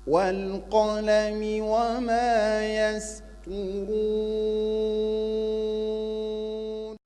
والقلم وما يسطرون.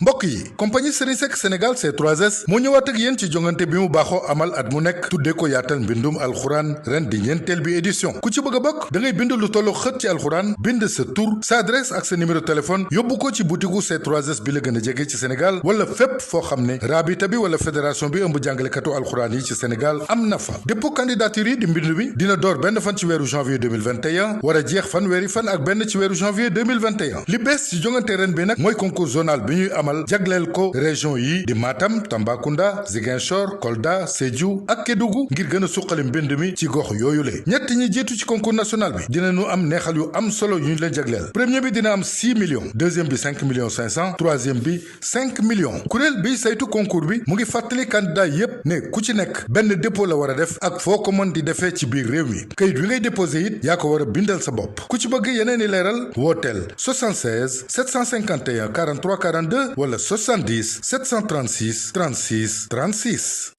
mbokk yi compagnie Serigne Seck Sénégal C3S moo ñëwaat ak yéen ci jongante bi mu baaxoo amal at mu nekk tuddee ko yaatal mbindum alxuraan ren di ñeenteel bi édition ku ci bëgg a bokk da ngay bind lu tollu xët ci alxuraan bind sa tur sa adresse ak sa numéro téléphone yóbbu ko ci butigu C3S bi la gën a jege ci Sénégal wala fépp foo xam ne raabita bi wala fédération bi ëmb jàngalekatu alxuraan yi ci Sénégal am na fa dépôt candidature yi di mbind bi dina door benn fan ci weeru janvier 2021 war a jeex fanweeri fan ak benn ci weeru janvier 2021 li bees ci jongante ren bi nag mooy concours zonal bi ñuy amal jagleel ko région yi di Matam Tambacounda Ziguinchor Kolda Sédhiou ak Kédougou ngir gën a suqali mbind mi ci gox yooyu le ñett ñi jiitu ci concours national bi dinañu am neexal yu am solo yu ñu leen jagleel premier bi dina am 6 millions deuxième bi 5 millions 500 troisième bi 5 millions kuréel bi saytu concours bi mu ngi fàttali candidat yépp ne ku ci nekk benn dépôt la war a def ak foo ko mën di defee ci biir réew mi kayit wi ngay déposé it yaa ko war a bindal sa bopp ku ci bëgg yeneen i leeral wooteel 76 751 43 42 wala 70 736 36 36.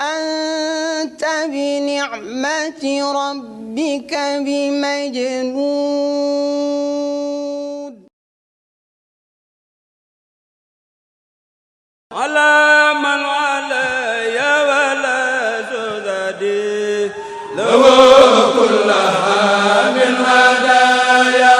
أنت بنعمة ربك بمجنون. على من علي ولا زددي له كلها من هدايا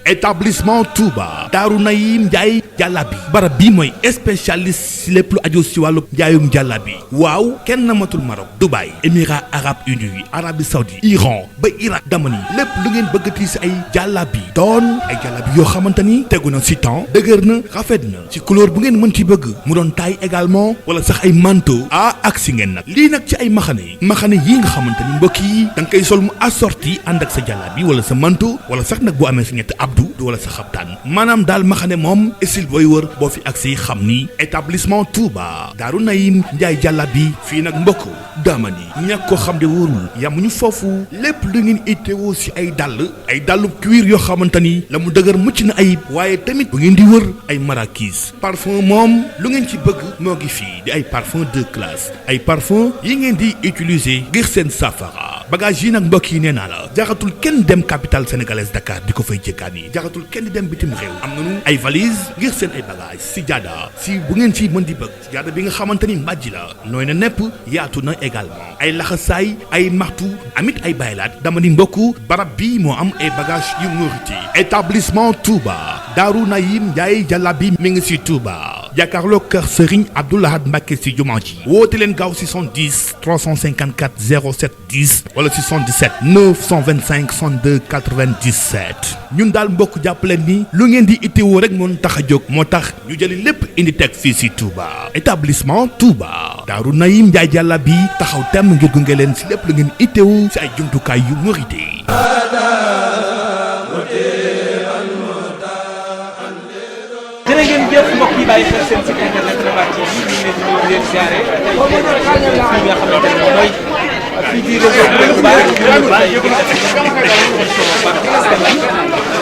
établissement Touba Daaru Naïm Njaay jàllabi barab bii mooy spécialiste si lépp lu aju si wàllu njaayum jàllabi waaw kenn matul Maroc Dubaï Émirats arabes unis Arabie saoudite Iran ba Irak damani lépp lu ngeen bëggati si ay jàllabi doon ay jàllabi yoo xamante ni tegu na si temps dëgër na rafet na ci couleur bu ngeen mën ci bëgg mu doon taille également wala sax ay manteau ak si ngeen nag lii nag ci ay maxane yi nga xamante ni mbokk yi da nga koy sol mu assorti ànd ak sa jàllabi wala sa manteau wala sax nag bu amee sa ñetti abdu wala sa xabtaan maanaam daal maxane moom style booy wër boo fi agsi xam ni établissement Touba Daaru Naïm Njaay jàllabi fii nag mbokk damani ñàkk koo xam ne wóorul yamuñu foofu lépp lu ngeen itteewoo si ay dàllu cuir yoo xamante ni la mu dëgër mucc na ayib waaye tamit bu ngeen di wër ay marakis parfum moom lu ngeen ci bëgg moo ngi fii di ay parfum de classe ay parfum yi ngeen di utiliser ngir seen safara bagage yi nag mbokk yi nee naa la jaxatul kenn dem capitale sénégalaise Dakar di ko fay jëkkaan yi jaxatul kenn dem bitim réew am nañu ay valise ngir seen ay bagage si jaada si bu ngeen ci mën di bëgg si jaada bi nga xamante ni mbàjji la nooy na nepp yaatu na également ay laxasaay ay martu amit ay baylaat dama ni mbokku barab bi moo am ay bagage yu ngorité établissement Touba Daaru Naïm Njaay jàllabi mi ngi si Touba jàkkaarloo kër Serigne Abdou Lahad Mbacké si jumaa ji woote leen gaaw 70 354 07 10 wala 77 925 62 97 ñun daal mbokk jàppaleen ni lu ngeen di itteewoo rek moo tax a jóg moo tax ñu jëli lépp indi teg fii si Touba établissement Touba Daaru Naïm Njaay jàllabi taxaw temm ngir gunge leen si lépp lu ngeen itteewu si ay jumtukaay yu mérité. jërë ngeen jëf mbokk yi bàyyi xel seen site internet Rema TV ñu ngi leen di nuyu di leen ziare tey fii nga xamante ne moom mooy fii di réseau bu baax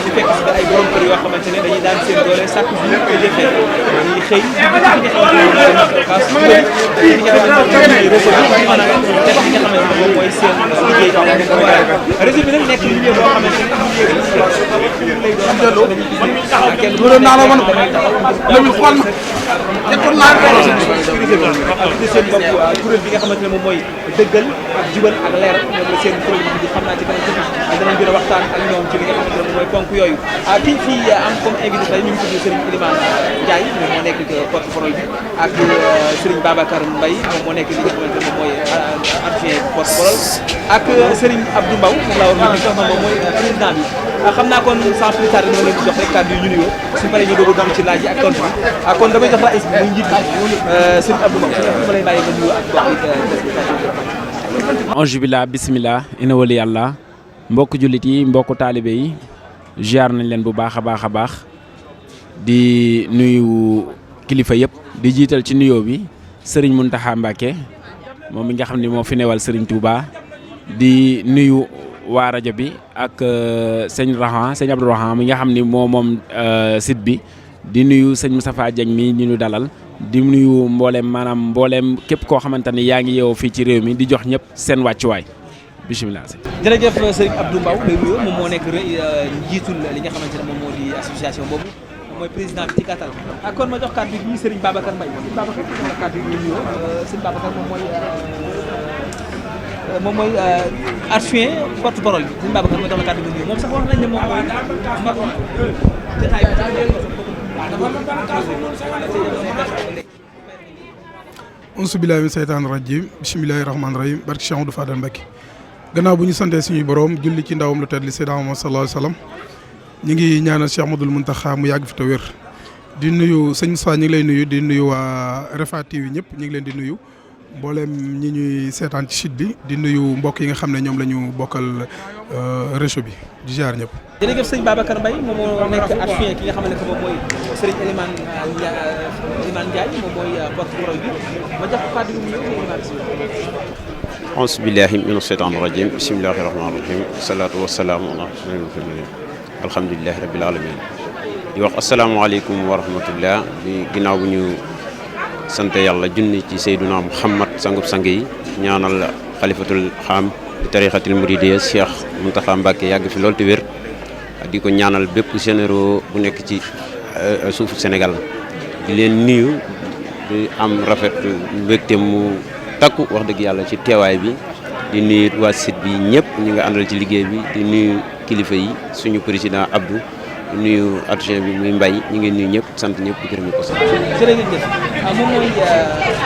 ñu fekk si ay borom kër yoo xamante ne dañuy daan seen doole sàkk bi ñu koy defee dañuy xëy di nga xamante ne moom mooy seen liggéey réseau bi nag nekk milieu boo xamante ne seen bopp kuréel bi nga xamante ne moom mooy dëggal ak jubal ak leer ñoom la seen kuréel bi xam naa ci kanam tuuti danañ gën a waxtaan ak ñoom ci li nga xamante ne moom mooy ponk yooyu kiñ fi am comme invité tey ñu ngi tudd Serigne Ilimane Ndiaye moom moo nekk porte-parole bi ak Serigne Babacar Mbaye moom moo nekk li nga xamante ne moom mooy adjoint porte-parole ak Serigne Abdou Mbaw moom laa war a jox moom mooy président bi xam naa kon sans plus tarder dama leen di jox rek kàddu yu ñu nuyoo su paree ñu doog a dugg ci laaj yi ak tontu bi kon damay jox raïs bi muy njiit bi Serigne Abdou Mbaw ma lay bàyyi nga nuyoo ak dox ange billah bismillah ina wali yàlla mbokk jullit yi mbokk taalibe yi ziar nañ leen bu baax a baax di nuyu kilifa yëpp di jiital ci nuyoo bi Serigne Mountakha Mbacké moom mi nga xam ne moo fi newal Serigne Touba di nuyu waa rajo bi ak sëñ Abdou Rahman mi nga xam ni moom site bi di nuyu sëñ Moustapha Dieng mi ñu dalal di nuyu mbooleem képp koo xamante ni yaa ngi yeewoo fii ci réew mi di jox ñëpp seen wàccuwaay bisimilah. jërëjëf Serigne Abdou Mbow lay nuyoo moom moo nekk njiitul li nga xamante ne moom moo di association boobu mooy président bi ci gàttal kon ma jox kàddu gi Serigne Babacar Mbaye Serigne Babacar jox la kàddu gi nuyoo Serigne Babacar moom mooy adjoint porte-parole bi Serigne Babacar ma jox la kàddu gi nuyoo moom sax wax nañ ne moom mooy jotaay bi. auzu billaahi mina seytaani rajiim bismillaahi rahmaani rahiim barke Cheikh Amadou Fadal Mbacké gannaaw bu ñu santee suñuy borom julli ci ndawam lu tedd li Seydina Muhammad sallallaahu alayhi wa sallam ñu ngi ñaanal Cheikh Ahmadoul Mountakha mu yàgg fi te wér di nuyu sëñ Moussa ñu ngi lay nuyu di nuyu waa Rafah TV ñëpp ñu ngi leen di nuyu mboolem ñi ñuy seetaan ci site bi di nuyu mbokk yi nga xam ne ñoom la ñu bokkal réseau bi di jaar ñëpp. jërëjëf sëñ Babacar Mbaye moom moo nekk adjoint ki nga xam ne moom mooy Serigne Elimane Ndiaye moom mooy porte-parole bi ma jox ko kàddu gi mu ñëw. auzu billaahi mina shaytaani rajiim bismillaahi rahmaani rahiim salaatu wa salaamu alaa alhamdulillaahi rabbil aalamiin di wax asalaamaaleykum wa rahmatullah bi ginnaaw bu ñu sant yàlla junni ci Seyduna Muhammad sangub sang yi ñaanal xalifatul xaam di tarixatil muridiyya Cheikh Mountakha Mbacké yàgg fi lool te wér di ko ñaanal bépp généraux bu nekk ci suufu Sénégal di leen nuyu di am rafet mbégte mu takku wax dëgg yàlla ci teewaay bi di nuyu waa site bi ñëpp ñi nga àndal ci liggéey bi di nuyu kilifa yi suñu président Abdou di nuyu adjoint bi muy Mbaye ñu ngi nuyu ñëpp sant ñëpp di gërëm ko sant. jërëjëf moom mooy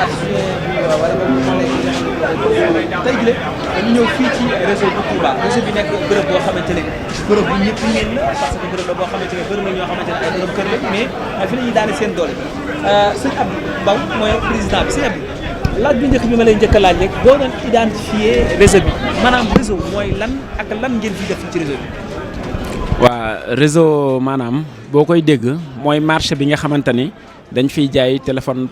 adjoint bi wala moom moo nekk tey jii dañu ñëw fii ci réseau bu Touba réseau bi nekk bërëb boo xamante ne bërëb bu ñëpp ñeen la parce que bërëb la boo xamante ne bëri na ñoo xamante ne ay borom kër la mais fi la ñuy daane seen doole sëñ Abdou Mbow mooy président bi sëñ Abdou laaj bi njëkk bi ma lay njëkk a laaj rek boo doon identifier réseau bi maanaam réseau mooy lan ak lan ngeen fi def ci réseau bi. waa réseau maanaam boo koy dégg mooy marché bi nga xamante ni dañ fiy jaay téléphone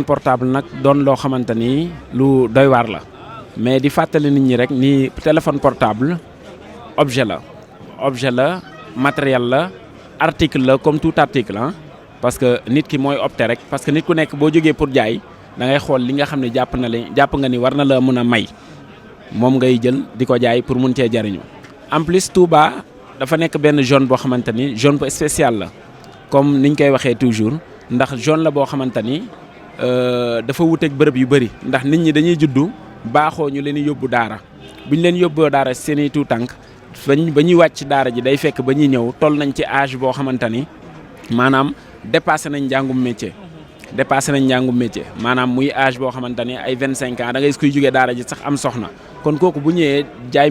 portable nag doon loo xamante ni lu doy waar la mais di fàttali nit ñi rek ni téléphone portable objet la matériel la article la comme tout article ah parce que nit ki mooy opté rek parce que nit ku nekk boo jógee pour jaay da ngay xool li nga xam ne jàpp nga ni war na la mën a may moom ngay jël di ko jaay pour mun cee jariñu en plus Touba dafa nekk benn zone boo xamante ni zone bu spéciale la comme niñ koy waxee toujours ndax zone la boo xamante ni dafa wuteeg bërëb yu bëri ndax nit ñi dañuy juddu baaxoo ñu leen di yóbbu daara bu ñu leen yóbboo daara seen i tuutànk ba ñuy wàcc daara ji day fekk ba ñuy ñëw toll nañ ci âge boo xamante ni maanaam dépassé nañ njàngum métier maanaam muy âge boo xamante ni ay 25 ans da ngay kuy jógee daara ji sax am soxna kon kooku bu ñëwee jaay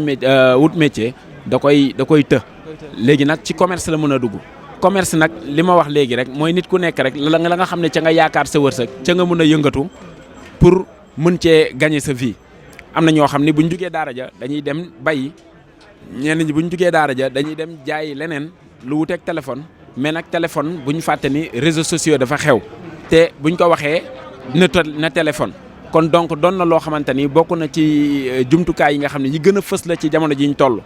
wut métier da koy të léegi nag ci commerce la mën a dugg commerce nag li ma wax léegi rek mooy nit ku nekk rek la nga xam ne ca nga yaakaar sa wërsëg ca nga mën a yëngatu pour mën cee gagner sa vie am na ñoo xam ne bu ñu jugee daara ja dañuy dem bayi ñenn ñi bu ñu jugee daara ja dañuy dem jaayi leneen lu wuteeg téléphone mais nag téléphone bu ñu fàtte ni réseaux sociaux dafa xew te buñ ko waxee na téléphone kon donc doon na loo xamante ni bokk na ci jumtukaay yi nga xam ne yi gën a fës la ci jamono ji ñu toll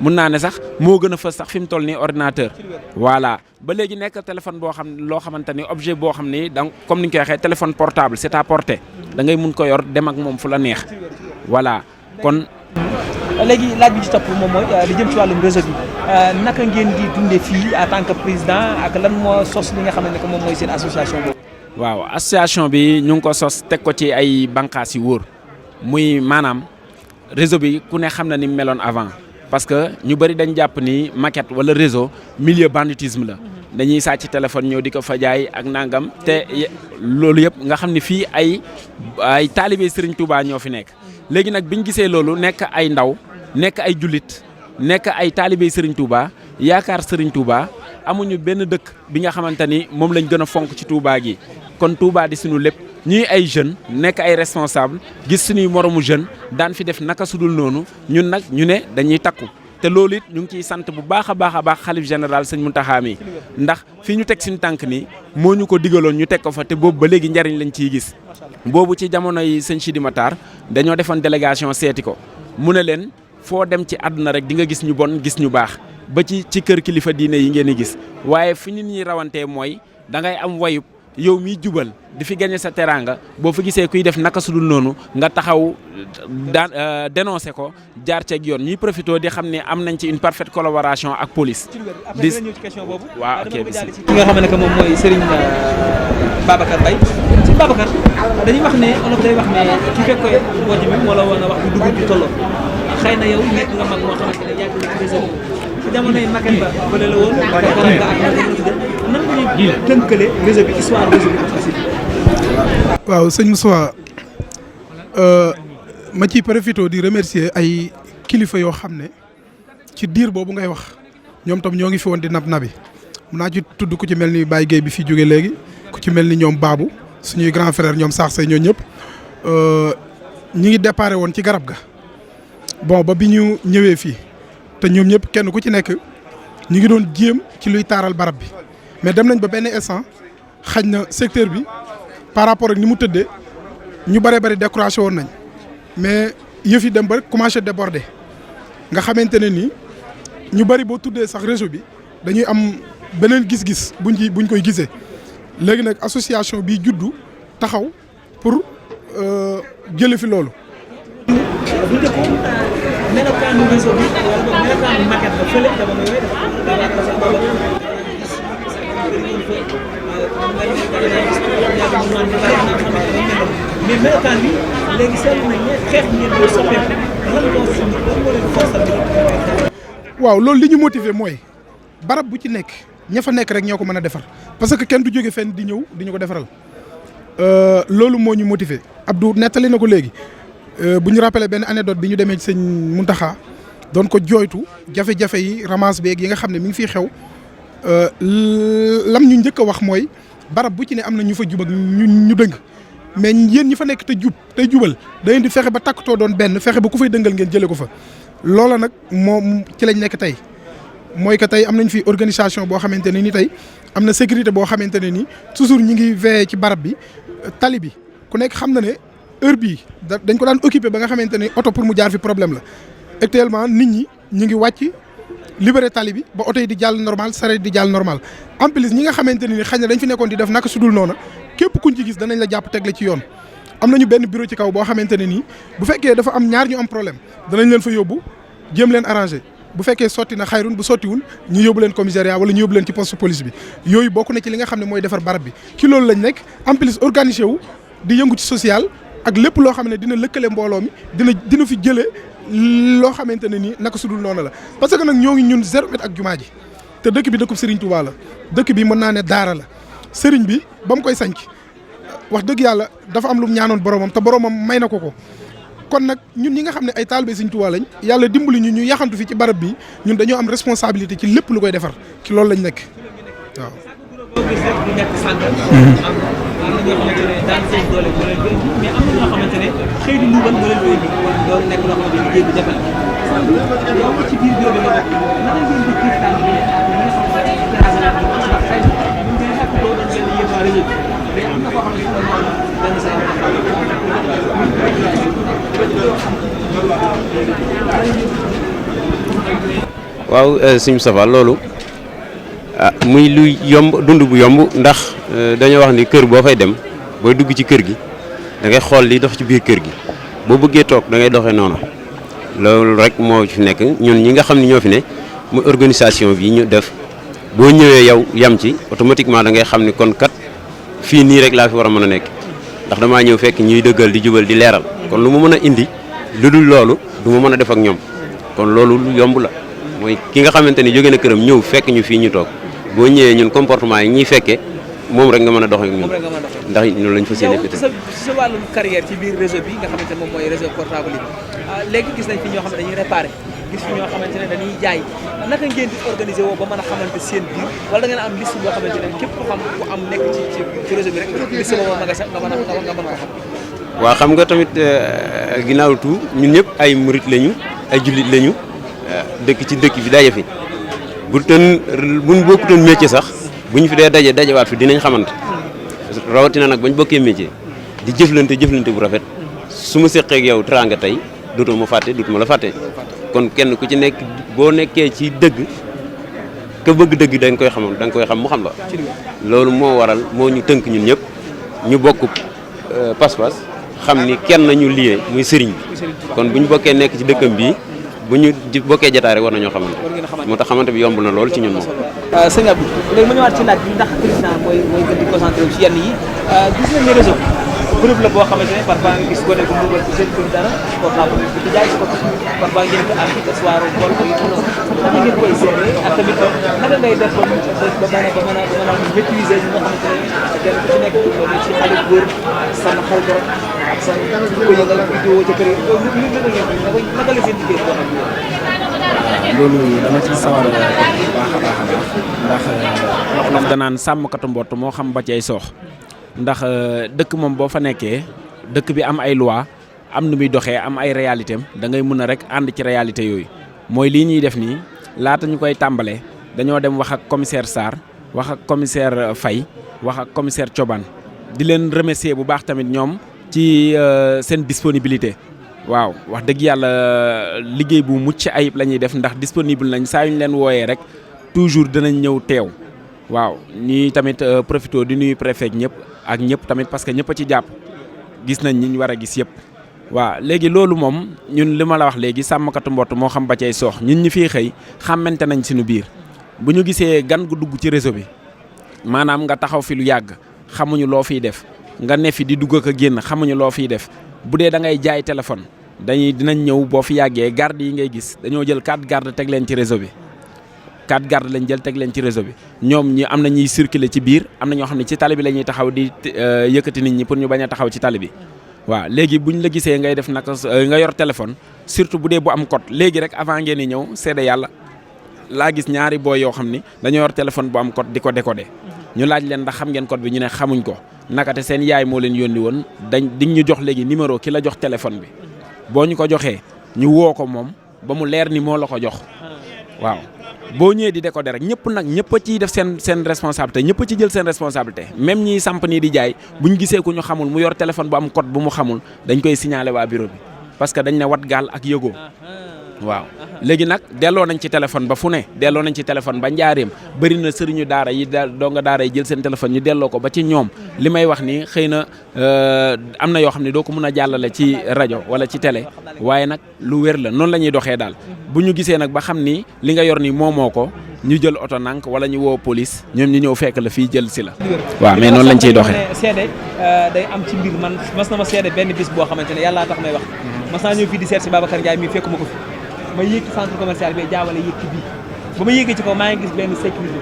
mun naa ne sax moo gën a fës sax fi mu toll nii ordinateur voilà ba léegi nekk téléphone boo xam loo xamante ni objet boo xam ni donc comme ni ñu koy waxee téléphone portable c'est à portée da ngay mun ko yor dem ak moom fu la neex voilà kon. léegi laaj bi ci topp moom mooy di jëm ci wàllum réseau bi naka ngeen di dundee fii en tant que président ak lan moo sos li nga xam ne que moom mooy seen association boobu. waaw association bi ñu ngi ko sos teg ko ci ay bànqaas yu wóor muy maanaam réseau bi ku ne xam na ni meloon avant parce que ñu bëri dañ jàpp ni maquette wala réseau milieu banditisme la dañuy sàcc téléphone ñëw di ko fa jaay ak nangam te loolu yëpp nga xam ni fii ay taalibe Serigne Touba ñoo fi nekk léegi nag biñ gisee loolu nekk ay ndaw nekk ay jullit nekk ay taalibe Serigne Touba yaakaar Serigne Touba amuñu benn dëkk bi nga xamante ni moom lañ gën a fonk ci Touba gi kon Touba di suñu lépp ñuy ay jeunes nekk ay responsable gis suñuy moromu jeune daan fi def naka sudul noonu ñun nag ñu ne dañuy takku te loolu it ñu ngi ciy sant bu baax a baax xalif général sëñ Mountakha mi ndax fii ñu teg suñu tànk nii moo ñu ko digaloon ñu teg ko fa te boobu ba léegi njariñ lañ ciy gis boobu ci jamonoy sëñ Sidi Matar dañoo defoon délégation seeti ko mu ne leen foo dem ci àdduna rek di nga gis ñu bon gis ñu baax ba ci kër kilifa diine yi ngeen di gis waaye fi nit ñi rawantee mooy da ngay am wayub yow miy jubal di fi gagné sa teraanga boo fa gisee kuy def naka sudul noonu nga taxaw daan dénoncé ko jaar ceeg yoon ñuy profité di xam ne am nañ ci une parfaite collaboration ak police. di ñëw ci question boobu. waaw ok ki nga xam ne que moom mooy Serigne Babacar Mbaye ci Babacar dañuy wax ne olof day wax ne ki fekk koy mboj mi moo la woon a wax du dugub ji tolloo xëy na yow nekk nga mag moo xamante ne yàgg na ci réseau ci jamonoy maquette ba bële la woon nga ak nan nga ñuy tënkale réseau bi histoire réseau bi aussi. waaw sëñ Moussa ma ciy profité di remercier ay kilifa yoo xam ne ci diir boobu ngay wax ñoom tam ñoo ngi fi woon di nabi mun naa ci tudd ku ci mel ni Baye Gueye bi fi jóge léegi ku ci mel ni ñoom Babou suñuy grand frère ñoom Saax Say ñoo ñëpp ñi ngi déparé woon ci garab ga bon ba bi ñu ñëwee fii te ñoom ñëpp kenn ku ci nekk ñu ngi doon jéem ci luy taaral barab bi mais dem nañ ba benn instant xaj na secteur bi par rapport ak ni mu tëddee ñu bëree bëri découragé woon nañ mais yëf yi dem ba commencé déborder nga xamante ne ni ñu bëri boo tuddee sax réseau bi dañuy am beneen gis-gis buñ koy gisee léegi nag association bi juddu taxaw pour jële fi loolu. bu njëkkoon melokaanu réseau bi wala melokaanu maquette ba fële jamono yooyu mais melokaan bi léegi seetlu nañ ne xeex ngeen koy soppeeku lan moo leen forcer. waaw loolu li ñu motiver mooy barab bu ci nekk ña fa nekk rek ñoo ko mën a defar parce que kenn du jóge fenn di ñëw di ñu ko defaral loolu moo ñu motiver Abdou nettali na ko léegi. bu ñu rappelé benn anecdote bi ñu demee ci sëñ Muntaxa doon ko jooytu jafe-jafe yi ramasse beeg yi nga xam ne mi ngi fiy xew lam ñu njëkk a wax mooy barab bu ci ne am na ñu fa jub ak ñu dëng mais yéen ñi fa nekk te jub tey jubal da ngeen di fexe ba takkatoo doon benn fexe ba ku fay dëngal ngeen jëlee ko fa. loola nag moom ci lañ nekk tey mooy que tey am nañ fi organisation boo xamante ne ni tey am na sécurité boo xamante ne ni toujours ñi ngi veillé ci barab bi tali bi ku nekk xam na ne. heure bii dañ ko daan occupé ba nga xamante ne oto pour mu jaar fi problème la actuellement nit ñi ñu ngi wàcc libéré tali bi ba oto yi di jàll normal sareet di jàll normal en plus ñi nga xamante ne ni xëy na dañ fi nekkoon di def naka sudul noona képp kuñ ci gis danañ la jàpp teg la ci yoon. am nañu benn bureau ci kaw boo xamante ne nii bu fekkee dafa am ñaar ñu am problème danañ leen fa yóbbu jéem leen arrangé bu fekkee sotti na xayrun bu sottiwul ñu yóbbu leen commissariat wala ñu yóbbu leen ci poste police bi yooyu bokk na ci li nga xam ne mooy defar barab bi ci loolu lañ nekk en plus organisé wu di yëngu ci social. ak lépp loo xam ne dina lëkkale mbooloo mi dina fi jëlee loo xamante ne nii naka sudul noonu la parce que nag ñoo ngi ñun 0 mètre ak jumaa ji te dëkk bi dëkkub Serigne Touba la dëkk bi mën naa ne daara la Serigne bi ba mu koy sanc wax dëgg yàlla dafa am lu mu ñaanoon boromam te boromam may na ko kon nag ñun ñi nga xam ne ay taalibe Serigne Touba lañ yàlla dimbali ñu yaxantu fi ci barab bi ñun dañoo am responsabilité ci lépp lu koy defar ci loolu lañ nekk waaw. boo gis rek du nekk sànq. am na ñoo xamante ne daan seen doole moo leen koy indi mais am na ñoo xamante ne xëy na luubal moo leen koy indi loolu nekk loo xamante ne liggéey bi jafe la yow ci biir bureau bi nga bokk naka ngeen di gis tànn bi ne ñi nga xamante ne xëy na buñ koy xàq doo doon benn yéen waa réseau mais am na koo xam ne moom benn saa waaw sëñ Moustapha loolu muy luy yomb dund bu yomb ndax dañoo wax ni kër boo fay dem booy dugg ci kër gi da ngay xool li dox ci biir kër gi boo bëggee toog da ngay doxee noonu loolu rek moo fi nekk ñun ñi nga xam ne ñoo fi ne muy organisation bi ñu def boo ñëwee yow yam ci automatiquement da ngay xam ni kon kat fii nii rek laa fi war a mën a nekk ndax damaa ñëw fekk ñuy dëggal di jubal di leeral kon lu ma mën a indi lu dul loolu du ma mën a def ak ñoom kon loolu lu yomb la mooy ki nga xamante ni jóge na këram ñëw fekk ñu fii ñu toog boo ñëwee ñun comportement yi ñuy fekkee moom rek nga mën a doxee ak ñun ndax ñun lañ fas yéene yow sa wàllum carrière ci biir réseau bi nga xamante ne moom mooy réseau portable yi léegi gis nañ fi ñoo xam ne dañuy réparé gis fi ñoo xamante ne dañuy jaay naka ngeen di organiser woo ba mën a xamante seen biir wala da ngeen am liste boo xamante ne képp ku xam ku am nekk ci réseau bi rek liste boobu nga sax nga mën ko xam. waaw xam nga tamit ginnaaw tout ñun ñëpp ay murit lañu ay jullit lañu dëkk ci dëkk bi daje fi buñ bokkutoon métier sax buñ fi dee dajewaat fi dinañ xamante rawatina nag bañ bokkee métier di jëflante bu rafet su ma seqee ak yow teraanga tey dootuma la fàtte kon kenn ku ci nekk boo nekkee ci dëgg ka bëgg dëgg da nga koy xam mu xam la loolu moo waral moo ñu tënk ñun ñëpp ñu bokk pas-pas xam ni kenn nañu liyee muy sëriñ bi kon bu ñu bokkee nekk ci dëkkam bii bu ñu bokkee jotaay rek war nañoo xamante moo tax xamante bi yomb na lool ci ñun moom. sëñ Abdou léegi ma ñëwaat ci laaj bi ndax président mooy gën di concentré ci yenn yi gis nañ ne réseau groupe la boo xamante ne parfois nga gis gone ko mu wër seen kër dara portable bi di jaay ko parfois ngeen ko am ci soir bool ko naka ngeen koy seetlu ak tamit naka ngay def ba mën a maîtriser ñi nga xamante ne kenn ku ci nekk ci xale góor sànn xel borom ak sa ko yëngal vidéo ca kër naka la seen liggéey boo xam loolu dama ci sawar bu baax a baax ndax wax danaan sàmmkatu mbott moo xam ba ci ay soox ndax dëkk moom boo fa nekkee dëkk bi am ay loi am nu muy doxee am ay réalité am da ngay mën a rek ànd ci réalité yooyu mooy lii ñuy def nii laata ñu koy tàmbalee dañoo dem wax ak commissaire Sarr wax ak commissaire Faye wax ak commissaire Thioban di leen remercier bu baax tamit ñoom ci seen disponibilité waaw wax dëgg yàlla liggéey bu mucc ayib la ñuy def ndax disponible nañ saa yu ñu leen wooyee rek toujours dinañ ñëw teew waaw ñii tamit profito di nuyu préfet ñëpp ak ñëpp tamit parce que ñëpp a ci jàpp gis nañ ñi ñu war a gis yëpp waaw léegi loolu moom ñun li ma la wax léegi sàmmkatu mbott moo xam ba cay soox ñun ñi fiy xëy xàmmante nañ suñu biir bu ñu gisee gan gu dugg ci réseau bi maanaam nga taxaw fi lu yàgg xamuñu loo fiy def nga ne fi di dugg ak a génn xamuñu loo fiy def bu dee da ngay jaay téléphone dinañ ñëw boo fi yàggee garde yi ngay gis dañoo jël 4 garde teg leen ci réseau bi 4 garde lañ jël teg leen ci réseau bi ñoom ñi am na ñuy circuler ci biir am na ñoo xam ne ci tali bi la ñuy taxaw di yëkkati nit ñi pour ñu bañ a taxaw ci tali bi waaw léegi buñ la gisee ngay def naka nga yor téléphone surtout bu dee bu am code léegi rek avant ngeen di ñëw seede yàlla laa gis ñaari booy yoo xam ni dañoo yor téléphone bu am code di ko décoder ñu laaj leen ndax xam ngeen code bi ñu ne xamuñ ko nakate seen yaay moo leen yónni woon di ñu jox léegi numéro ki la jox téléphone bi boo ñu ko joxee ñu woo ko moom ba mu leer ni moo la ko jox waaw boo ñëwee di décoder rek ñëpp a ciy def seen responsabilité ñëpp a ci jël seen responsabilité même ñiy samp nii di jaay buñ gisee ku ñu xamul mu yor téléphone bu am code bu mu xamul dañ koy signaler waa bureau bi parce que dañ ne wat gaal ak yëgoo waaw léegi nag delloo nañ ci téléphone ba fu ne delloo nañ ci téléphone ba njaareem bëri na sëriñu daara yi donga daara yi jël seen téléphone ñu delloo ko ba ci ñoom li may wax ni xëy na am na yoo xam ne doo ko mën a jàllale ci rajo wala ci télé waaye nag lu wér la noonu la ñuy doxee daal bu ñu gisee nag ba xam ni li nga yor ni moomoo ko ñu jël oto nank wala ñu woo police ñoom ñu ñëw fekk la fii jël si la waaw mais noonu lañ ciy doxee seede day am ci mbir man mas na ma seede benn bis boo xamante ne yàllaa tax may wax mas naa ñëw fii di seet si Babacar Ndiaye mi fekkuma ko fi ma yéeg ci centre commercial bi jaawale yéeg ci bii ba ma yéegee ci kaw maa ngi gis benn sécurité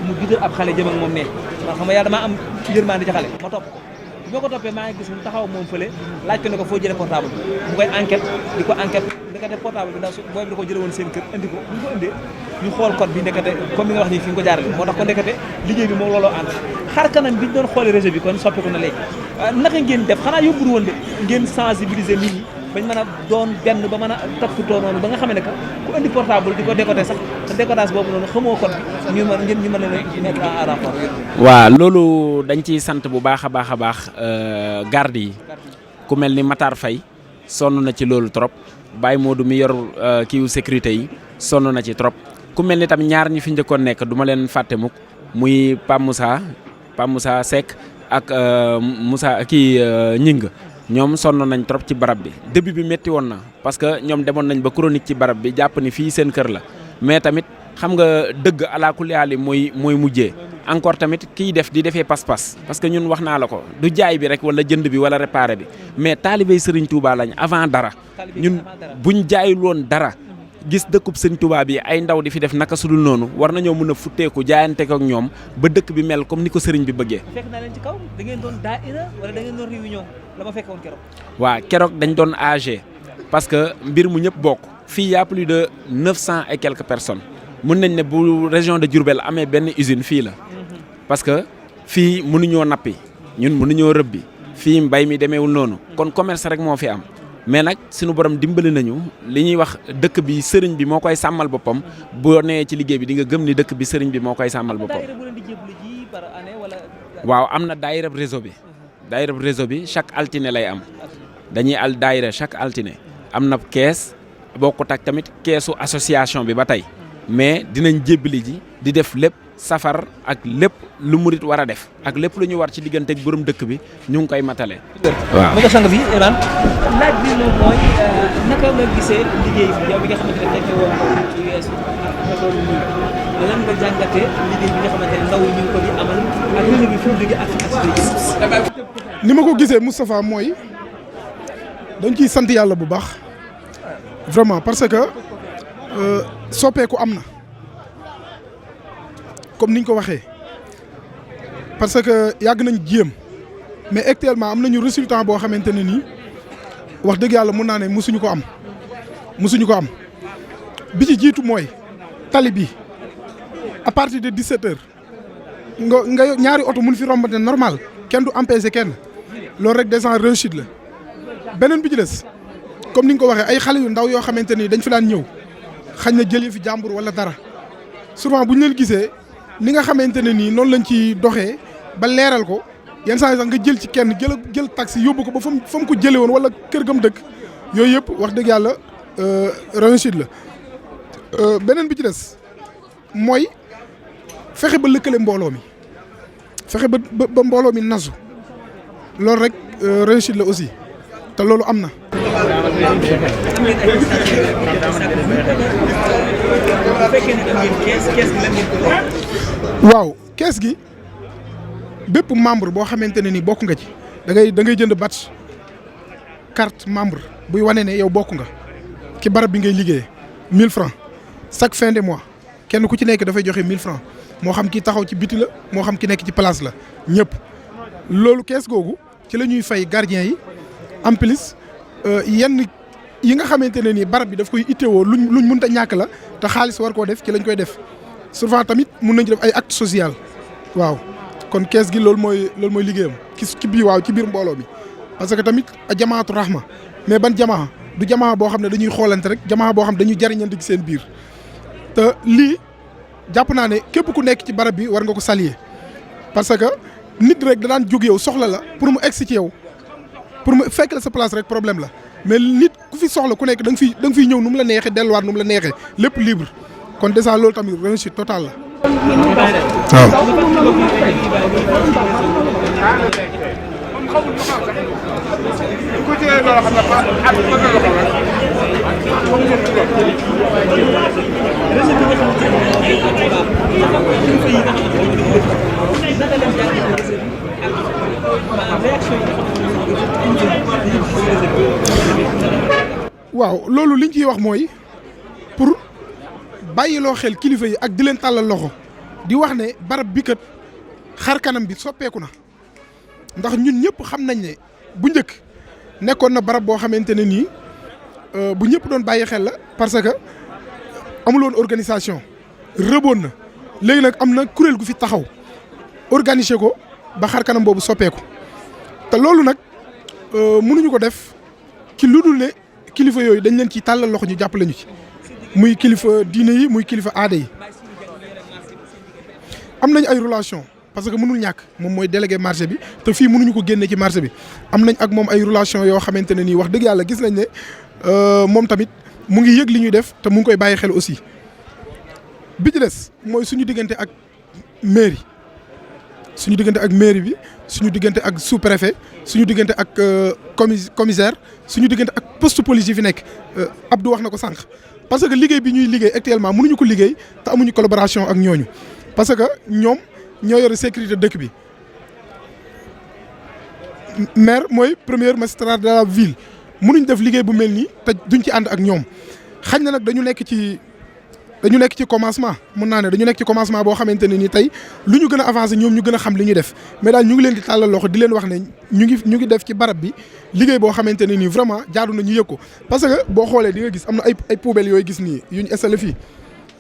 mu giddal ab xale jëm ak moom ne ndax xam nga yàlla damaa am yërmande ci xale ma topp ko bi ma ko toppee maa ngi gis mu taxaw moom fële laaj ko ne ko foo jëlee portable bi mu koy enquête di ko enquête ndekete portable bi ndax booy bi da ko jële woon seen kër indi ko bu ñu ko indee ñu xool code bi ndekete comme bi nga wax nii fi nga ko jaarale moo tax ko ndekete liggéey bi moom looloo ànd xar kanam bi ñu doon xoolee réseau bi kon soppiku na léegi naka ngeen def xanaa yóbbul woon de ngeen sensibiliser nit ñi bañ mën a doon benn ba mën a toppatoo noonu ba nga xam ne que ku indi portable di ko décoder sax te décodage boobu noonu xamoo code bi ñu mën leen a mettre en rapport. waaw loolu dañ ciy sant bu baax a baax garde yi ku mel ni Matar Faye sonn na ci loolu trop Baye Modou mi yor kiiwu sécurité yi sonn na ci trop ku mel ni tam ñaar ñi fi njëkkoon nekk du ma leen fàtte mukk muy Pape Moussa Seck ak Moussa Ñing ñoom sonn nañ trop ci barab bi début bi métti woon na parce que ñoom demoon nañ ba chronique ci barab bi jàpp ni fii seen kër la mais tamit xam nga dëgg ala kulli haal mooy mujjee encore tamit kiy def di defee pas-pas parce que ñun wax naa la ko du jaay bi rek wala jënd bi wala réparé bi mais taalibey Serigne Touba lañ avant dara ñun buñ jaayul woon dara gis dëkkub Serigne Touba bi ay ndaw di fi def naka sudul noonu war nañoo mën a futteeku jaayante ko ak ñoom ba dëkk bi mel comme ni ko Serigne bi bëggee. fekk naa leen ci kaw da ngeen doon daayira wala da ngeen doon réunion la ma fekkoon keroog. waaw keroog dañ doon AG parce que mbir mu ñëpp bokk fii y a plus de 900 et quelques personnes mën nañ ne bu région de Diourbel amee benn usine fii la parce que fii mënuñoo nappi ñun mënuñoo rëbbi fii mbay mi demeewul noonu kon commerce rek moo fi am mais nag suñu borom dimbali nañu li ñuy wax dëkk bi sëriñ bi moo koy sàmmal boppam boo nee ci liggéey bi di nga gëm ni dëkk bi sëriñ bi moo koy sàmmal boppam. waaw am na daayira réseau bi. daayira réseau bi chaque altine lay am dañuy daayira chaque altine am na kees bokkut ak tamit keesu association bi ba tey mais dinañ jébbali ji di def lépp safar ak lépp lu murit war a def ak lépp lu ñu war ci diggante ak borom dëkk bi ñu ngi koy matale. waaw nga sang bi Iran laaj bi moom mooy naka nga gisee liggéey bi yow bi nga xamante ne nekk woon ci weesu nga doon nii lan nga jàngatee liggéey bi nga xamante ne ndaw yi ñu ngi ko di amal ak réseau bi fu mu jógee ak ni ma ko gisee Moustapha mooy dañ ciy sant yàlla bu baax vraiment parce que soppeeku am na comme niñ ko waxee parce que yàgg nañ jéem mais actuellement am nañu résultat boo xamante ne nii wax dëgg yàlla mun naa ne musuñu ko am bi ci jiitu mooy tali bi à partir de 17h nga ñaari oto mun fi rombante normal kenn du empêcher kenn loolu rek déjà réussite la beneen bi ci des comme ni nga ko waxee ay xale yu ndaw yoo xamante ni dañ fi daan ñëw xañ na jëlee fi jàmbur wala dara souvent bu ñu leen gisee ni nga xamante ne nii noonu lañ ci doxee ba leeral ko yenn saa yi sax nga jël ci kenn jël taxi yóbbu ko ba fa mu ko jëlee woon wala kër gam dëkk yooyu yëpp wax dëgg yàlla réussite la beneen bi ci des mooy fexe ba lëkkale mbooloo mi fexe ba mbooloo mi nasu loolu rek réussite la aussi te loolu am na. waaw kees gi bépp membre boo xamante ne ni bokk nga ci da ngay jënd badge carte membre buy wane ne yow bokk nga ci barab bi ngay liggéeyee 1000 francs chaque fin de mois kenn ku ci nekk dafay joxe 1000 francs moo xam ki taxaw ci biti la moo xam ki nekk ci place la ñëpp loolu kees googu ci la ñuy fay gardien yi en plus yenn yi nga xamante ne nii barab bi daf koy itteewoo luñ mënta ñàkk la te xaalis war koo def ci lañ koy def souvent tamit mun nañ ci def ay acte social waaw kon kees gi loolu mooy liggéeyam ci biir waaw ci biir mbooloo mi parce que tamit a jamaatu rahma mais ban jamaa du jamaa boo xam ne dañuy xoolante rek jamaa boo xam ne dañuy jariñante ci seen biir te lii jàpp naa ne képp ku nekk ci barab bi war nga ko saluer parce que nit rek da daan jóg yow soxla la pour mu egsi ci yow pour mu fekk la sa place rek problème la mais nit ku fi soxla ku nekk da nga fiy ñëw nu mu la neexee delluwaat nu mu la neexee lépp libre kon déjà loolu tamit réussite totale la. waaw loolu liñ ciy wax mooy pour bàyyiloo xel kilifa yi ak di leen tàllal loxo di wax ne barab bi kat xar kanam bi soppeeku na ndax ñun ñëpp xam nañ ne bu njëkk nekkoon na barab boo xamante ne nii bu ñëpp doon bàyyi xel la parce que amuloon organisation rëboon na léegi nag am na kuréel gu fi taxaw organiser ko ba xar kanam boobu soppeeku te loolu nag mënuñu ko def ci lu dul ne kilifa yooyu dañ leen ci tàllal loxo ñu jàppale ñu ci muy kilifa diine yi muy kilifa aada yi am nañ ay relation parce que mënul ñàkk moom mooy délégué marché bi te fii mënuñu ko génne ci marché bi am nañ ak moom ay relation yoo xamante ne nii wax dëgg yàlla gis nañ ne moom tamit mu ngi yëg li ñuy def te mu ngi koy bàyyi xel aussi bi ci des mooy suñu diggante ak mairie bi suñu diggante ak sous-préfet suñu diggante ak commissaire suñu diggante ak poste police yi fi nekk Abdou wax na ko sànq parce que liggéey bi ñuy liggéey actuellement mënuñu ko liggéey te amuñu collaboration ak ñooñu parce que ñoom ñoo yore sécurité dëkk bi maire mooy premier magistrat de la ville mënuñ def liggéey bu mel nii te duñ ci ànd ak ñoom xañ na nag dañu nekk ci commencement mun naa ne dañu nekk ci commencement boo xamante ne nii tey lu ñu gën a avancé ñoom ñu gën a xam li ñuy def mais daal ñu ngi leen di tàllal loxo di leen wax ne ñu ngi def ci barab bi liggéey boo xamante ne nii vraiment jaadu na ñu yëg ko parce que boo xoolee di nga gis am na ay poubelles yooyu gis nii yuñ installé fii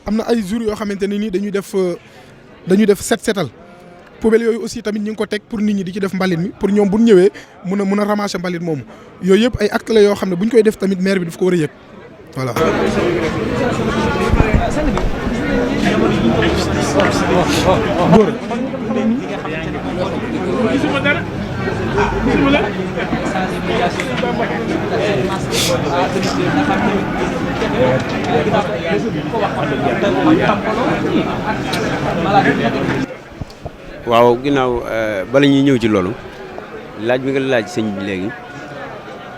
am na ay jours yoo xamante ne nii dañuy def setal poubelles yooyu aussi tamit ñu ngi ko teg pour nit ñi di ci def mbalit mi pour ñoom bu ñu ñëwee mun a ramasser mbalit moomu yooyu yëpp ay actes la yoo xam ne bu ñu koy def tamit maire bi daf ko war a yëg voilà. góor waaw ginnaaw bala ñuy ñëw ci loolu laaj bi nga laaj sëñ bi léegi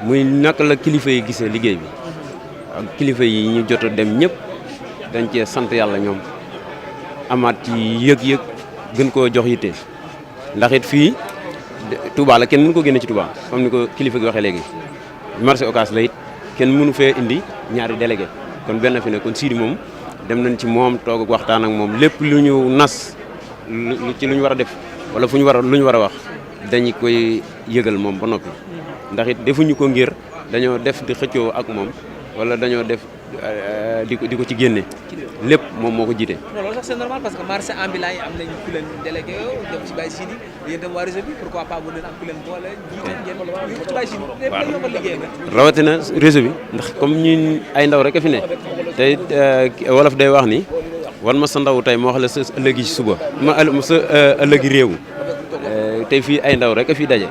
muy naka la kilifa yi gisee liggéey bi ak kilifa yi ñu jot a dem ñëpp dañ cee sant yàlla ñoom amaat ci yëg-yëg gën koo jox yitte ndax it fii Touba la kenn mënu ko génne ci Touba comme ni ko kilifa gi waxee léegi marché Ocass la it kenn mënu fee indi ñaari délégué kon benn fi ne kon Sidi moom dem nañ ci moom toog ak waxtaan ak moom lépp lu ñu nas ci lu ñu war a def wala fu ñu war a lu ñu war a wax dañu koy yëgal moom ba noppi ndax it defuñu ko ngir dañoo def di xëccoo ak moom wala dañoo def di ko ci génne lépp moom moo ko jiite. non loolu sax c'est normal parce que marché ambulant yi am nañ ku leen délégué dem ci Baye Sidi yéen tam waa réseau bi pourquoi pas bu leen am ku leen boole jiite ngeen ci Baye Sidi lépp la yombal liggéey nga. rawatina réseau bi ndax comme ñun ay ndaw rek a fi ne te wolof day wax ni wan ma sa ndaw tey moo wax la sa ëllëgi ci suba sa ëllëgi réew tey fii ay ndaw rek a fi daje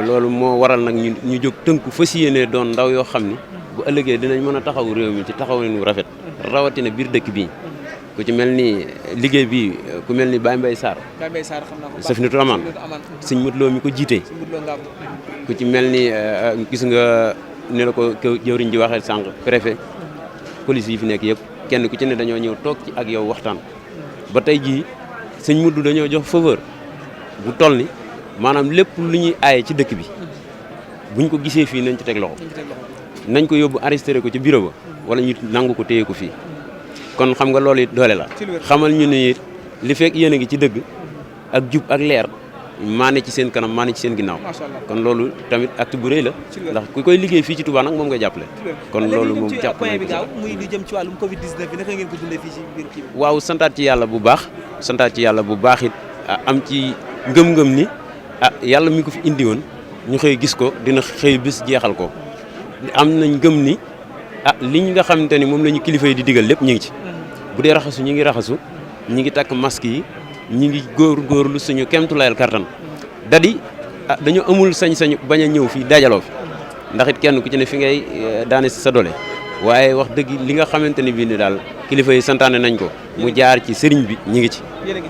loolu moo waral nag ñu jóg tënku fas yéene doon ndaw yoo xam ni bu ëllëgee dinañ mën a taxaw réew mi ci taxawinu rafet rawatina biir dëkk bii ku ci mel ni liggéey bi ku mel ni Baye Mbaye Sarr xam naa ko Safinatou Aman sëñ Modou Lo mi ko jiite ku ci mel ni gis nga ne la ko jëwriñ ji waxee sànq préfet police yi fi nekk yëpp kenn ku ci ne dañoo ñëw toog ci ak yow waxtaan ba tey jii sëñ Modou dañoo jox faveur bu toll ni maanaam lépp lu ñuy aaye ci dëkk bi buñ ko gisee fii nañ ci teg loxo nañ ko yóbbu enregistré ko ci bureau ba wala ñu nangu ko téye ko fii kon xam nga loolu it doole la xamal ñu ne it li fekk yéen a ngi ci dëgg ak jub ak leer maa ne ci seen kanam maa ne ci seen ginnaaw kon loolu tamit acte bu rëy la ndax ku koy liggéey fii ci Touba nag moom nga jàppale kon loolu moom jàpp point bi gaaw muy lu jëm ci wàllum Covid 19 bi naka ngeen ko dundee fii ci biir kii bi waaw santaat ci yàlla bu baax it am ci ngëm-ngëm ni yàlla mi ko fi indi woon ñu xëy gis ko dina xëy bis jeexal ko am nañ gëm ni liñ nga xamante ni moom la ñu kilifa yi di digal lépp ñu ngi ci bu dee raxasu ñi ngi raxasu ñi ngi takk masque yi ñi ngi góorgóorlu suñu kemtulayal kartan dadi dañu amul sañ-sañ bañ a ñëw fii dajaloo fi ndax it kenn ku ci ne fi ngay daane si sa doole waaye wax dëgg li nga xamante ni bii ni daal kilifa yi santaane nañ ko mu jaar ci sëriñ bi ñi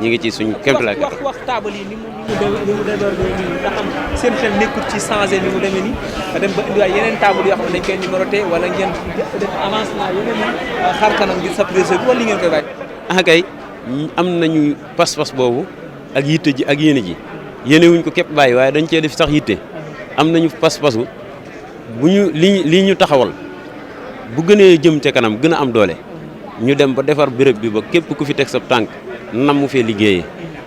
ngi ci suñu kemtulayal kartan wax taabal yi ni mu nga xam seen xel nekkul ci changé ni mu demee ni dem ba indiwaay yeneen taabal yoo xam ne dañ koy numéroté wala ngeen def avancement yeneen xar kanam ngir sab réseau bi wala li ngeen koy bàyyi kay am nañu pas-pas boobu ak yitte ji ak yéene ji yéene wuñ ko képp bàyyi waaye dañ cee def sax yitte am nañu pas-pasu bu ñu lii ñu taxawal bu gënee jëm ca kanam gën a am doole ñu dem ba defar béréb bi ba képp ku fi teg sa tànk nam mu fee liggéeyee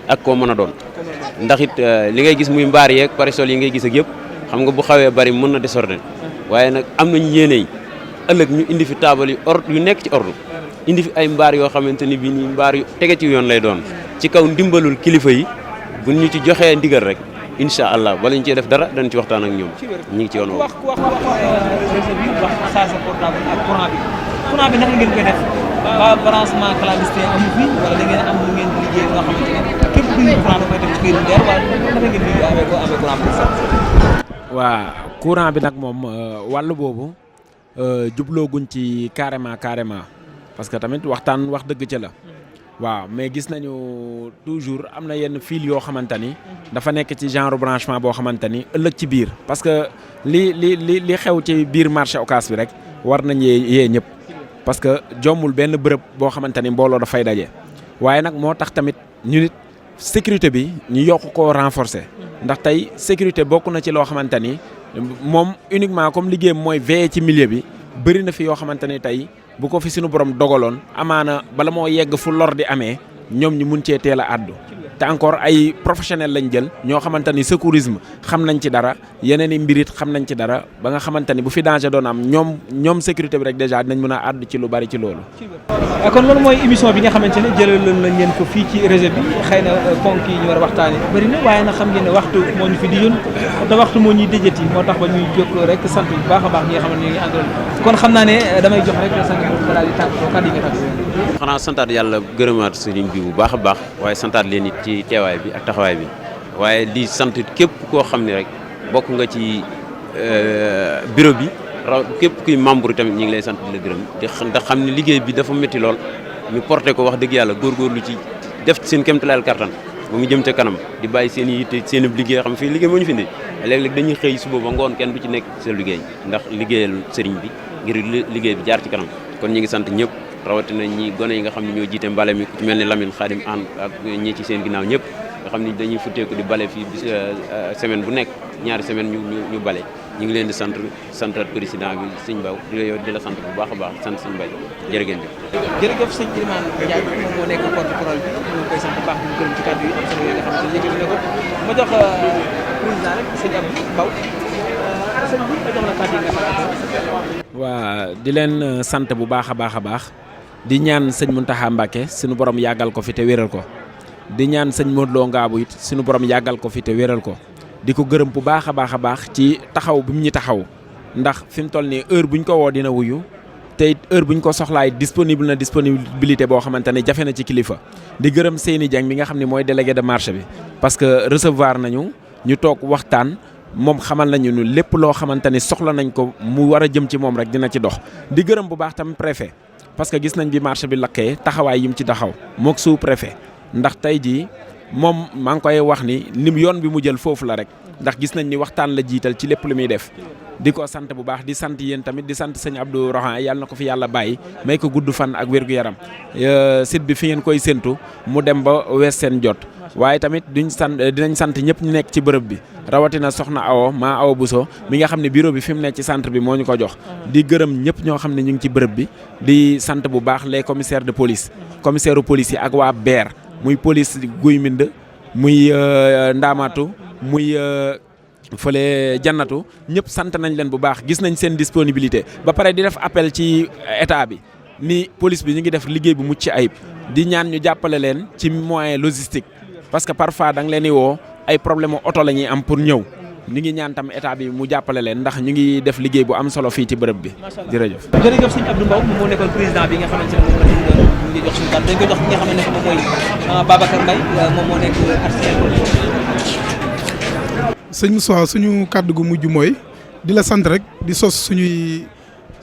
ak koo mën a doon ndax it li ngay gis muy mbaar yeeg parasol yi ngay gis ak yëpp xam nga bu xawee bari mën na désordre waaye nag am nañu yéene yi ëllëg ñu indi fi taabal yu yu nekk ci ordre indi fi ay mbaar yoo xamante ni bii nii mbaar yu tege ci yoon lay doon ci kaw ndimbalul kilifa yi bu ñu ci joxee ndigal rek incha allah bala ñu cee def dara dañ ci waxtaan ak ñoom ñu ngi ci yoon woowu. wax réseau bi wax charge portable ak courant bi naka ngeen koy def ba branchement clandestin amu fi wala da ngeen am lu ngeen liggéey nga xamante ne képp ku ñu courant da koy def ci kër yi leer wala naka ngeen di amee courant bi sax. waa courant bi nag moom wàllu boobu jublooguñ ci carrément parce que tamit waxtaan wax dëgg ca la. waaw mais gis nañu toujours am na yenn fil yoo xamante ni dafa nekk ci genre branchement boo xamante ni ëllëg ci biir parce que li xew ci biir marché Ocass bi rek war nañ yee ñëpp parce que jommul benn bërëb boo xamante ni mbooloo dafay daje waaye nag moo tax tamit ñu nit sécurité bi ñu yokk koo renforcer ndax tey sécurité bokk na ci loo xamante ni moom uniquement comme liggéeyam mooy veiller ci milieu bi bëri na fi yoo xamante ni tey bu ko fi suñu borom dogaloon amaana bala moo yegg fu lor di amee ñoom ñu mun cee teel a àddu te encore ay professionnel lañ jël ñoo xamante ni secourisme xam nañ ci dara yeneen i mbirit xam nañ ci dara ba nga xamante ni bu fi danger doon am ñoom sécurité bi rek déjà dinañ mën a àddu ci lu bari ci loolu. kon loolu mooy émission bi nga xamante ne jëlaloon nañ leen ko fii ci réseau bi xëy na ponk yi ñu war a waxtaanee bëri na waaye nag xam ngeen ne waxtu moo ñu fi di yoon te waxtu moo ñuy déjati moo tax ba ñuy jokkoo rek sant bu baax a baax ñi nga xam ne ñu ngi àndal kon xam naa ne damay jox rek sant bu daal di tànk kàddu yi nga tànk. xanaa santaat yàlla gërëmaat sëriñ bi bu baax a baax waaye santaat leen it ci teewaay bi ak taxawaay bi waaye di sant képp koo xam ne rek bokk nga ci bureau bi raw képp kuy membre tamit ñu ngi lay sant di la gërëm ndax xam ne liggéey bi dafa métti lool ñu porté ko wax dëgg yàlla góorgóorlu ci def seen kéemtalaayal kattan ba mu jëm ca kanam di bàyyi seen i yitte seen liggéey xam fii liggéey moo ñu fi indi léeg-léeg dañuy xëy suba ba ngoon kenn du ci nekk sa liggéey ndax liggéeyal sëriñ bi ngir liggéey bi jaar ci kanam kon ñu ngi sant ñëpp rawatina ñi gone yi nga xam ne ñoo jiite mbale mi ku ci mel ni Lamine Khadim An ak ñi ci seen ginnaaw ñëpp nga xam ni dañuy futteeku di bale fii semaine bu nekk ñaari semaine ñu bale ñu ngi leen di santat président bi sëñ Baw di la sant bu baax a baax sant sëñ Baye jërë ngeen jëf. jërëjëf sëñ Ilimane Ndiaye moom moo nekk porte-parole bi ñu koy sant bu baax di gërëm ci kàddu yi am solo yi nga xam ne yëkkati na ko ma jox président rek sëñ Abdou Baw sëñ bi ma jox la kàddu yi nga xam. waa di leen sant bu baax a baax di ñaan sëñ Mountakha Mbacké suñu borom yàggal ko fi te wéral ko di ñaan sëñ Modou Lo Ngabou it suñu borom yàggal ko fi te wéral ko di ko gërëm bu baax a baax ci taxaw bi mu ñu taxaw ndax fi mu toll nii heure buñ ko woo dina wuyu te it heure buñ ko soxlaay disponibilité boo xamante ne jafe na ci kilifa di gërëm Seyni Dieng mi nga xam ne mooy délégué de marché bi parce que recevoir nañu ñu toog waxtaan moom xamal nañu ne lépp loo xamante ne soxla nañ ko mu war a jëm ci moom rek dina ci dox di gërëm bu baax tam préfet parce que gis nañ bi marché bi lakkee taxawaay yi mu ci taxaw mook sous préfet ndax tey jii moom maa ngi koy wax ni lim yoon bi mu jël foofu la rek ndax gis nañ ni waxtaan la jiital ci lépp lu muy def di ko sant bu baax di sant yéen tamit di sant sëñ Abdou Rohan yàlla na ko fi yàlla bàyyi may ko gudd fan ak wér-gu-yaram site bi fi ngeen koy séntu mu dem ba wees seen jot waaye tamit dinañ sant ñëpp ñu nekk ci bërëb bi rawatina soxna Awa Bousso mi nga xam ne bureau bi fi mu nekk ci centre bi moo ñu ko jox di gërëm ñëpp ñoo xam ne ñu ngi ci bërëb bi di sant bu baax les commissaires de police commissaire u police yi ak waa BER muy police Guy Mbind muy Ndaamatu muy fële jannatu ñëpp sant nañ leen bu baax gis nañ seen disponibilité ba pare di def appel ci état bi ni police bi ñu ngi def liggéey bu mucc ayib di ñaan ñu jàppale leen ci moyen logistique parce que parfois da nga leen di woo ay problème oto la ñuy am pour ñëw ñu ngi ñaan tam état bi mu jàppale leen ndax ñu ngi def liggéey bu am solo fii ci bërëb bi jërëjëf. jërëjëf sëñ Abdou Mbow moom moo nekkoon président bi nga xamante ne moom la ñu ngi jox suñu kàddu dañ koy jox ki nga xamante ne moom mooy Babacar Mbaye moom moo nekk artiste. sëñ Moussa suñu kàddu gu mujj mooy di la sant rek di sos suñuy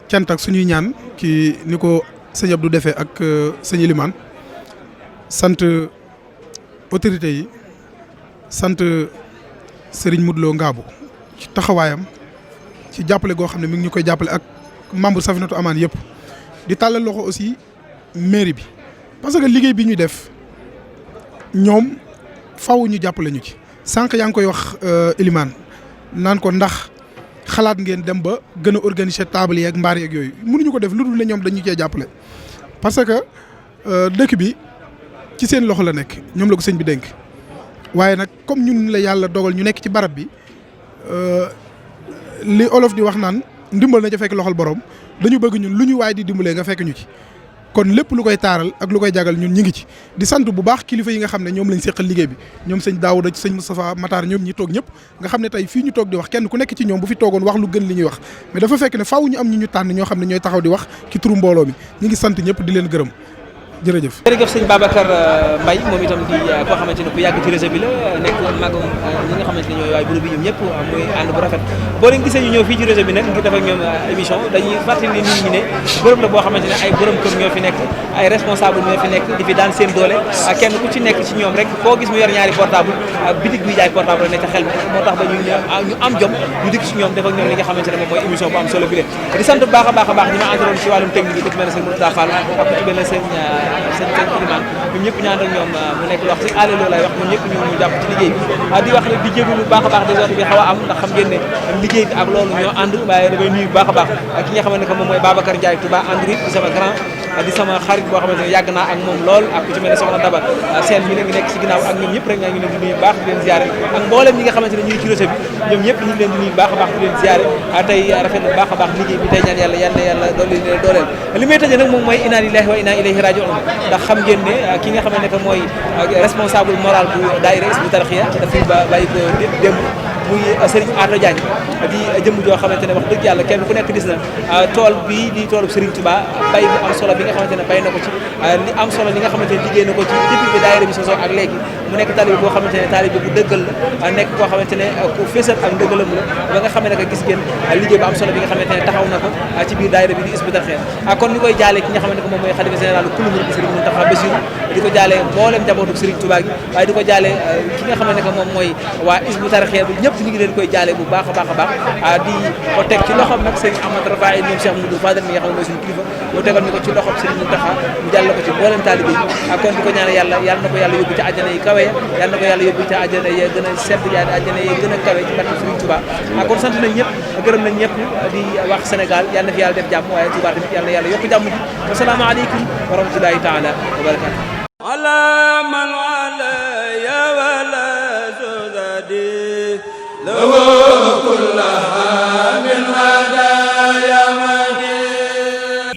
cant ak suñuy ñaan ki ni ko sëñ Abdou defee ak sëñ Ilimane sant autorités yi sant Serigne Modou Lo Ngabou ci taxawaayam ci jàppale goo xam ne mi ngi ñu koy jàppale ak membre Safinatoul Amaan yëpp di tàllal loxo aussi mairie bi parce que liggéey bi ñuy def ñoom faw ñu jàppale ñu ci. sànq yaa ngi koy wax Ilimane naan ko ndax xalaat ngeen dem ba gën a organiser table yeeg mbaar yeeg yooyu mënuñu ko def lu dul ne ñoom dañu cee jàppale parce que dëkk bi ci seen loxo la nekk ñoom la ko sëñ bi dénk waaye nag comme ñun la yàlla dogal ñu nekk ci barab bi li olof di wax naan ndimbal na ca fekk loxol borom dañu bëgg ñun lu ñu waay di dimbalee nga fekk ñu ci. kon lépp lu koy taaral ak lu koy jagal ñun ñi ngi ci di sant bu baax kilifa yi nga xam ne ñoom lañ seqal liggéey bi ñoom sëñ Daouda sëñ Moustapha Matar ñoom ñi toog ñëpp nga xam ne tey fii ñu toog di wax kenn ku nekk ci ñoom bu fi toogoon wax lu gën li ñuy wax mais dafa fekk ne faaw ñu am ñu tànn ñoo xam ne ñooy taxaw di wax ci turu mbooloo mi ñi ngi sant ñëpp di leen gërëm jërëjëf. jërëjëf sëñ Babacar Mbaye moom itam di koo xamante ne ku yàgg ci réseau bi la nekk magam ñi nga xamante ne ñooy waay groupe bi ñoom ñëpp muy ànd bu rafet boo leen gisee ñu ñëw fii ci réseau bi nag ngir def ak ñoom émission dañuy fàttali nit ñi ne bërëb la boo xamante ne ay borom kër ñoo fi nekk ay responsable ñoo fi nekk di fi daan seen doole kenn ku ci nekk ci ñoom rek koo gis mu yor ñaari portable bitig buy jaay portable la nekk xel bi moo tax ba ñu am jom ñu dikk ci ñoom def ak ñoom li nga xamante ne moom mooy émission bu am solo bi di sant bu baax a baax ñi ma àndaloon ci wàllum technique bi ku ci mel ne sëñ Moussa Fall ak ku ci mel ne sëñ Ilimane ñoom ñëpp ñu ànd ak ñoom mu nekk wax si àll loolu lay wax ñoom ñëpp ñu jàpp ci liggéey bi di wax ne di jégalu bu baax a baax désordre bi xaw a am ndax xam ngeen ne liggéey bi ak loolu ñoo ànd waaye damay nuyu bu baax a baax ki nga xamante ne moom mooy Babacar Ndiaye Touba Android di sama grand di sama xarit boo xamante ne yàgg naa ak moom lool ak ku ci mel ne soxna Daba seen mi ngi nekk ci ginnaaw ak ñoom ñëpp rek ñaa ngi leen di nuyu baax di leen ziaré ak mboolem ñi nga xamante ne ñu ngi ci réseau bi ñoom ñëpp ñu ngi leen di nuyu baax a baax di leen ziaré tey rafet na baax a baax liggéey bi tey ñaan yàlla dooleel li may tëjee nag moom mooy inna lillahi wa inna ilayhi raji'un ndax xam ngeen ne ki nga xamante ne mooy responsable moral bu daayira Hizbut Tarqiyyah dafay bàyyi ko démb muy Serigne Ato Diagne di jëmm joo xamante ne wax dëgg yàlla kenn ku nekk gis na tool bii di toolu Serigne Touba bay bu am solo bi nga xamante ne bay na ko ci li am solo li nga xamante ne liggéey na ko ci depuis bi daayira bi sosoo ak léegi mu nekk taalibe boo xamante ne taalibe bu dëggal la nekk koo xamante ne ku fésal ak ndëggalam la ba nga xamante ne gis ngeen liggéey bu am solo bi nga xamante ne taxaw na ko ci biir daayira bi di Hizbut Tarqiyyah kon ñu koy jaale ki nga xamante ne moom mooy xalifa général kulu murid Serigne Mountakha Bassirou di ko jaale mboolem njabootu Serigne Touba gi waaye di ko jaale ki nga xamante ne moom mooy waa Hizbut Tarqiyyah bi ñëpp ñu ngi leen koy jaale bu baax a baax a baax di ko teg ci loxoom nag Serigne Ahmad Rafaay moom Cheikh Moudou Fadel mi nga xam ne mooy suñu kilifa mu tegal ñu ko ci loxoom Serigne Mountakha mu jàll ko ci mboolem taalibe yi kon di ko ñaanal yàlla na ko yàlla yóbbu ci àjjana yi kawe yàlla na ko yàlla yóbbu ci àjjana yi gën a sedd àjjana yi gën a kawe ci barke Serigne Touba kon sant nañ ñëpp gërëm nañ ñëpp di wax Sénégal yàlla na fi yàlla def jàmm waaye Touba tamit yàlla na yàlla yokk jàmm ji wassalaamu aleykum wa rahmatullahi taala wa barakatuh ala man ala ya wala sudadi lawa kullaha min hadaya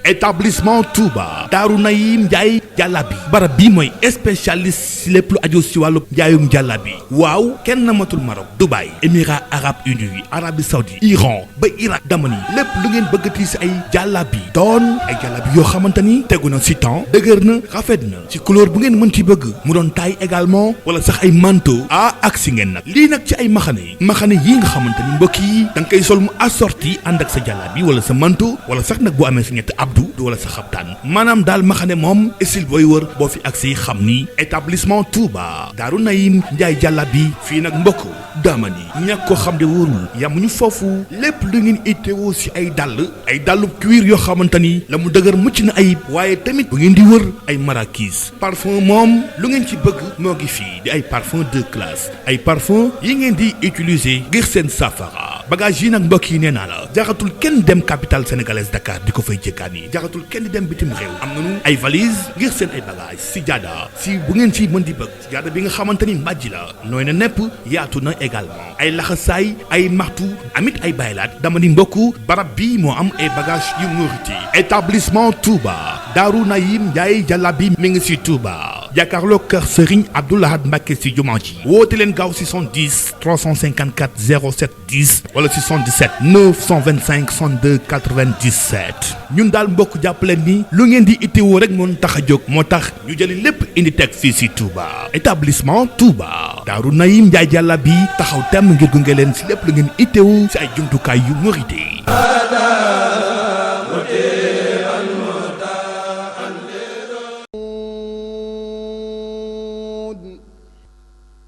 établissement Touba Daaru Naïm Njaay jàllabi barab bii mooy spécialiste si lépp lu aju si wàllu njaayum jàllabi waaw kenn matul Maroc Dubaï Émirats arabes unis Arabie saoudite Iran ba Irak damani lépp lu ngeen bëggati si ay jàllabi doon ay jàllabi yoo xamante ni tegu na si temps dëgër na rafet na ci couleur bu ngeen mën ci bëgg mu doon taille également wala sax ay manteau ak si ngeen nag lii nag ci ay maxane yii nga xamante ni mbokk yi da nga koy sol mu assorti ànd ak sa jàllabi wala sa manteau wala sax nag boo amee sa ñetti abdu wala sa xabtaan maanaam daal maxane moom style booy wër boo fi agsi xam ni établissement Touba Daaru Naïm Njaay jàllabi fii nag mbokk daamani ñàkk ko xam de wóorul yamuñu foofu lépp lu ngeen itteewoo si ay dàllu cuir yoo xamante ni la mu dëgër mucc na ayib waaye tamit bu ngeen di wër ay marakis parfum moom lu ngeen ci bëgg moo ngi fii di ay parfum de classe ay parfum yi ngeen di utiliser ngir seen safara bagage yi nag mbokk yi nee naa la jaxatul kenn dem capitale sénégalaise Dakar di ko fay jëkkaani jaxatul kenn di dem bitim réew am nañu ay valise ngir seen ay bagage si jaada si bu ngeen ci mën di bëgg si jaada bi nga xamante ni mbàjji la nooy na nepp yaatu na également ay laxasaay ay martu amit ay baylaat dama ni mbokku barab bi moo am ay bagage yu ngorité établissement Touba Daaru Naïm Njaay jàllabi mi ngi si Touba jàkkaarloo kër Serigne Abdou Lahad Mbacké si jumaa ji woote leen gaaw 70 354 07 10 wala 77 925 62 97 ñun daal mbokk jàppaleen ni lu ngeen di itteewoo rek moo tax a jóg moo tax ñu jëli lépp indi teg fii si Touba établissement Touba Daaru Naïm Njaay jàllabi taxaw temm ngir gunge leen si lépp lu ngeen itteewoo si ay jumtukaay yu mérité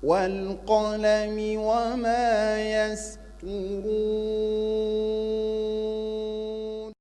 والقلم وما يسطرون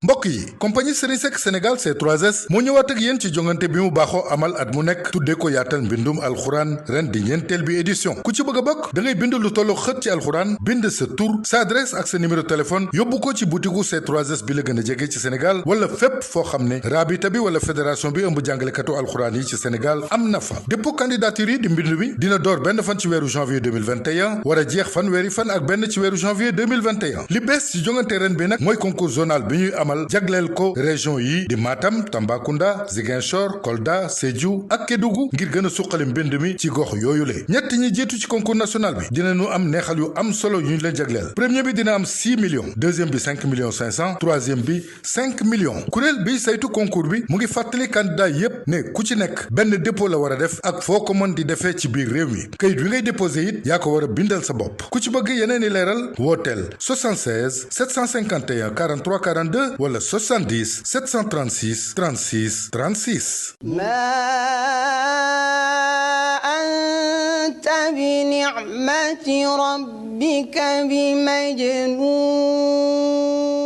mbokk yi compagnie Serigne Seck Sénégal C3S moo ñëwaat ak yéen ci jongante bi mu baaxoo amal at mu nekk tuddee ko yaatal mbindum alxuraan ren di ñeenteel bi édition ku ci bëgg a bokk da ngay bind lu tollu xët ci alxuraan bind sa tur sa adresse ak sa numéro téléphone yóbbu ko ci butiku C3S bi la gën a jege ci Sénégal wala fépp foo xam ne raabita bi wala fédération bi ëmb jàngalekatu alxuraan yi ci Sénégal am na fa dépôt candidature yi di mbind mi dina door benn fan ci weeru janvier 2021 war a jeex fanweeri fan ak benn ci weeru janvier 2021 li bees ci jongante ren bi nag mooy concours zonal bi ñuy amal jagleel ko région yi di Matam Tambacounda Ziguinchor Kolda Sédhiou ak Kédougou ngir gën a suqali mbind mi ci gox yooyu le ñett ñi jiitu ci concours national bi dinañu am neexal yu am solo yu ñu leen jagleel premier bi dina am 6 millions deuxième bi 5 millions 500 troisième bi 5 millions kuréel bi saytu concours bi mu ngi fàttali candidat yépp ne ku ci nekk benn dépôt la war a def ak foo ko mën di defee ci biir réew mi kayit wi ngay déposé it yaa ko war a bindal sa bopp ku ci bëgg yeneen i leeral wooteel 76 751 43 42 wala 70 736 36 36. أنت بنعمة ربك بمجنون. mbokk yi compagnie Serigne Seck Sénégal C3S moo ñëwaat ak yéen ci jongante bi mu baaxoo amal at mu nekk tuddee ko yaatal mbindum alxuraan ren di ñeenteel bi édition ku ci bëgg a bokk da ngay bind lu toll xët ci alxuraan bind sa tur sa adresse ak sa numéro téléphone yóbbu ko ci butiku C3S bi la gën a jege ci Sénégal wala fépp foo xam ne raabita bi wala fédération bi ëmb jàngalekatu alxuraan yi ci Sénégal am na fa dépôt candidature yi di mbind mi dina door benn fan ci weeru janvier 2021 war a jeex fanweeri fan ak benn ci weeru janvier 2021 li bees ci jongante ren bi nag mooy concours zonal bi ñuy amal jagleel ko région yi di Matam Tambacounda Ziguinchor Kolda Sédhiou ak Kédougou ngir gën a suqali mbind mi ci gox yooyu le ñett ñi jiitu ci concours national bi dinañu am 6 millions deuxième bi 5 millions 500 troisième bi 5 millions ku réel bi saytu concours bi mu ngi fàttali candidat yépp ne ku ci nekk benn dépôt la war a def ak foo ko mën di defee ci biir réew mi kayit wi ngay déposé it yaa ko war a bindal sa bopp ku ci bëgg yeneen i leeral wooteel 76 751 43 42 wala 70 736 36 36.